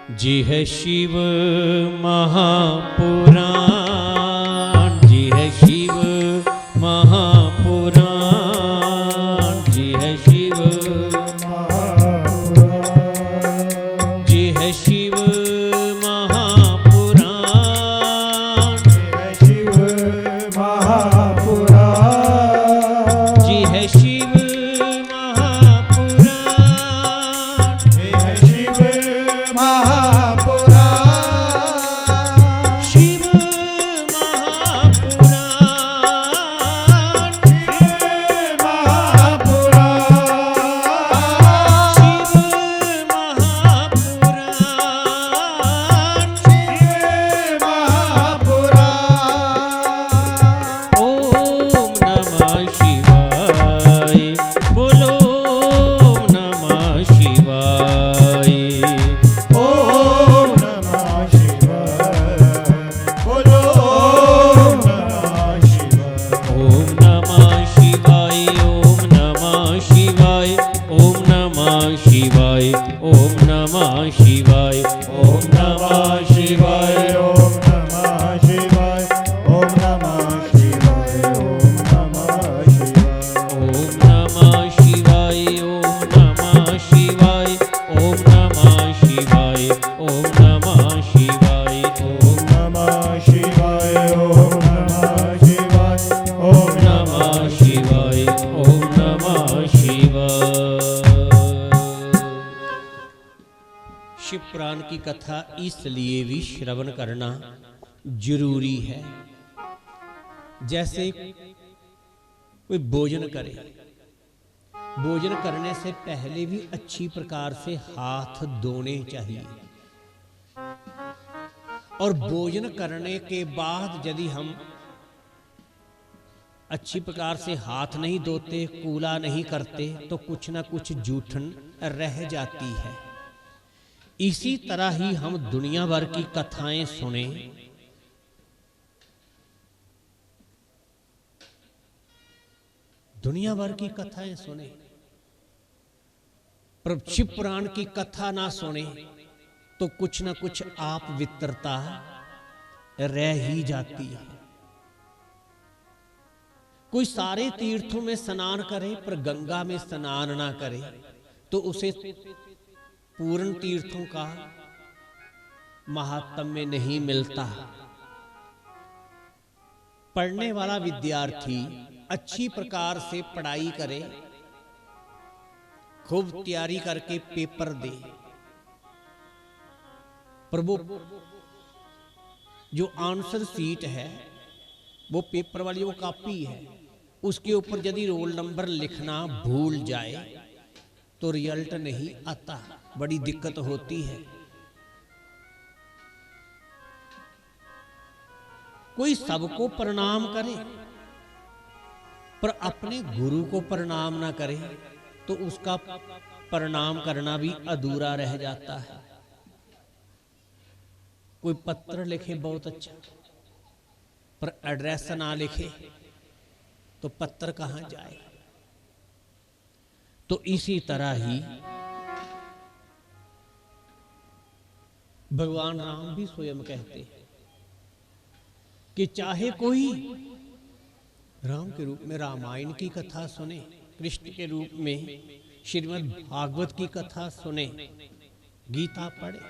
जी है शिव महापुराण, जी है शिव महापुराण, जी है शिव महापुराण, जी है शिव महापुराण, जी है शिव महापुराण, जी है शिव महापुराण, जी है शिव महापुराण, शिव महापुराण, शिव महापुराण, शिव महापुराण, शिव महापुराण। ओम नमः शिवाय, बोलो ओम नमः शिवाय, ओम नमः शिवाय, बोलो ओम नमः शिवाय। ओम नमः शिवाय, ओम नमः शिवाय, ओम नमः शिवाय, ओम नमः शिवाय, ओम नमः शिवाय, ओम नमः शिवाय, ओम नमः शिवाय, ओम नमः शिवाय। ओम नमः शिवाय, ओम नमः शिवाय, ओम नमः शिवाय, ओम नमः शिवाय, ओम नमः शिवाय, ओम नमः शिवाय, ओम नमः शिवाय, ओम नमः शिवाय। शिव पुराण की कथा इसलिए भी श्रवण करना जरूरी है, जैसे कोई भोजन करे, भोजन करने से पहले भी अच्छी प्रकार से हाथ धोने चाहिए, और भोजन करने के बाद यदि हम अच्छी प्रकार से हाथ नहीं धोते, कूला नहीं करते, तो कुछ ना कुछ जूठन रह जाती है। इसी तरह ही हम दुनिया भर की कथाएं सुने, दुनिया भर की कथाएं सुने, पर शिव पुराण की कथा ना सुने तो कुछ ना कुछ आप वित्रता रह ही जाती है। कोई सारे तीर्थों में स्नान करे पर गंगा में स्नान ना करे तो उसे पूर्ण तीर्थों का महात्म्य नहीं मिलता। पढ़ने वाला विद्यार्थी अच्छी प्रकार से पढ़ाई करे, खूब तैयारी करके पेपर दे, पर वो जो आंसर शीट है, वो पेपर वाली वो कॉपी है, उसके ऊपर यदि रोल नंबर लिखना भूल जाए तो रिजल्ट नहीं आता, बड़ी दिक्कत होती है। कोई सबको प्रणाम करे पर अपने गुरु को प्रणाम ना करे तो उसका प्रणाम करना भी अधूरा रह जाता है। कोई पत्र लिखे बहुत अच्छा, पर एड्रेस ना लिखे तो पत्र कहां जाए। तो इसी तरह ही भगवान राम भी स्वयं कहते हैं कि चाहे कोई राम के रूप में रामायण की कथा सुने, कृष्ण के रूप में श्रीमद् भागवत की कथा सुने, गीता पढ़े,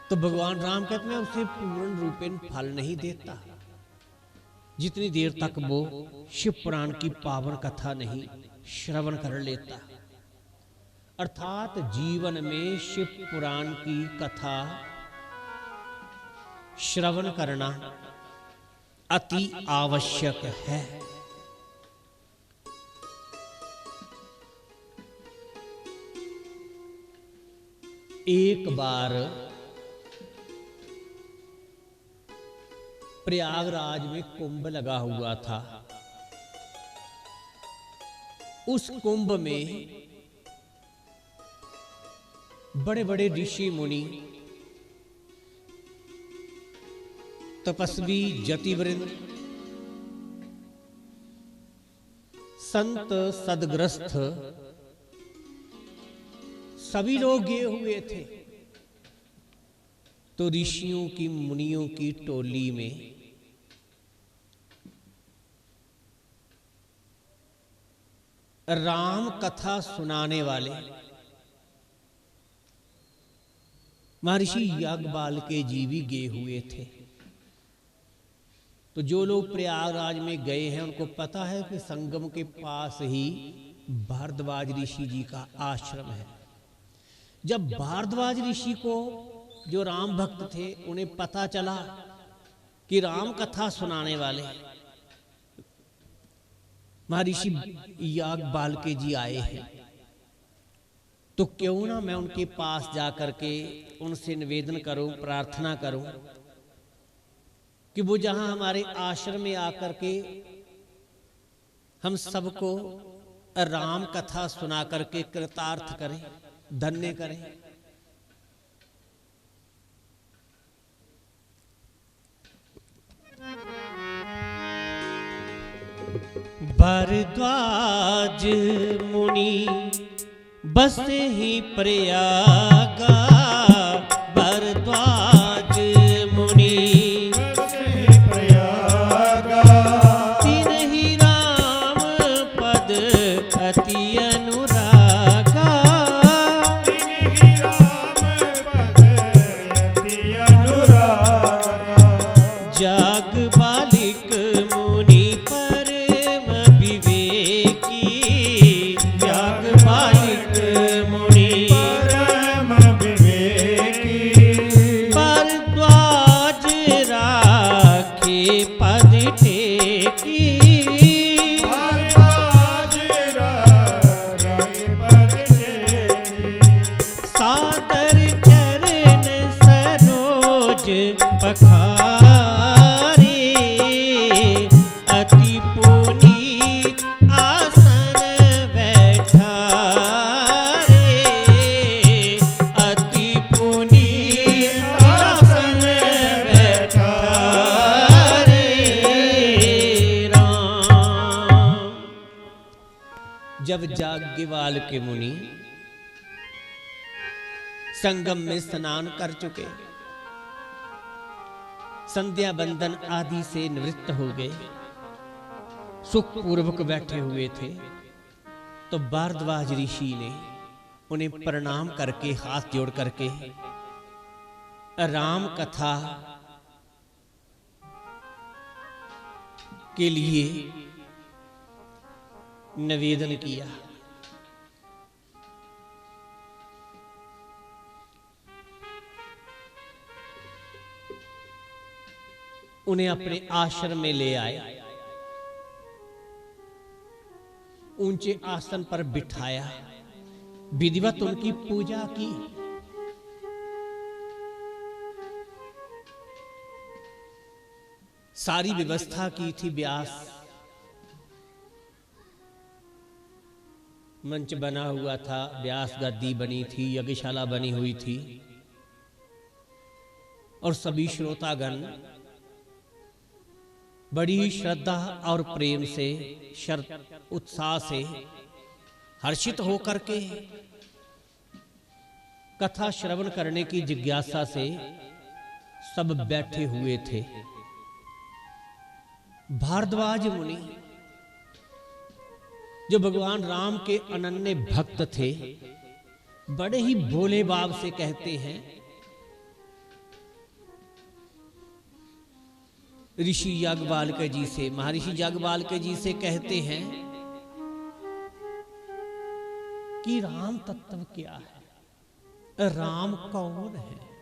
तो भगवान राम कहते हैं उसे पूर्ण रूपेण फल नहीं देता जितनी देर तक वो शिव पुराण की पावन कथा नहीं श्रवण कर लेता। अर्थात जीवन में शिव पुराण की कथा श्रवण करना अति आवश्यक है। एक बार प्रयागराज में कुंभ लगा हुआ था। उस कुंभ में बड़े बड़े ऋषि मुनि, तपस्वी, जतिवृंद, संत, सदग्रस्त सभी लोग गए हुए थे। तो ऋषियों की मुनियों की टोली में राम कथा सुनाने वाले महर्षि याज्ञवल्क्य जी भी गए हुए थे। तो जो लोग प्रयागराज में गए हैं उनको पता है कि संगम के पास ही भारद्वाज ऋषि जी का आश्रम है। जब भारद्वाज ऋषि को, जो राम भक्त थे, उन्हें पता चला कि राम कथा सुनाने वाले महर्षि याज्ञवल्क्य जी आए हैं, तो क्यों ना मैं उनके पास जाकर के उनसे निवेदन करूं, प्रार्थना करूं कि वो जहां हमारे आश्रम में आकर के हम सबको राम कथा सुना करके कृतार्थ करें, धन्य करें। भारद्वाज मुनि बसे ही प्रयागा, भारद्वाज मुनि बसे ही प्रयागा, तीन ही राम पद अति अनुरागा, तीन ही राम पद अति अनुरागा, याज्ञवल्क्य मुनि परम विवेकी, याज्ञवल्क्य मुनि परम विवेकी, भारद्वाज राखे पद टेकी, भारद्वाज राखे पद टेकी, सादर चरण सरोज पखारे, अति पुनीत आसन बैठारे, अति पुनीत आसन बैठारे। राम। जब याज्ञवल्क्य मुनि संगम में स्नान कर चुके, संध्या बंदन आदि से निवृत्त हो गए, सुखपूर्वक बैठे हुए थे, तो भारद्वाज ऋषि ने उन्हें प्रणाम करके, हाथ जोड़ करके राम कथा के लिए निवेदन किया। उन्हें अपने आश्रम में ले आए, ऊंचे आसन पर बिठाया, विधिवत उनकी पूजा की। सारी व्यवस्था की थी। व्यास मंच बना हुआ था, व्यास गद्दी बनी थी, यज्ञशाला बनी हुई थी, और सभी श्रोतागण बड़ी श्रद्धा और प्रेम से, उत्साह से हर्षित होकर के कथा श्रवण करने की जिज्ञासा से सब बैठे हुए थे। भारद्वाज मुनि जो भगवान राम के अनन्य भक्त थे, बड़े ही भोले भाव से कहते हैं, ऋषि याज्ञवल्क्य जी से, महर्षि याज्ञवल्क्य जी से कहते हैं कि राम तत्व क्या है, राम कौन है।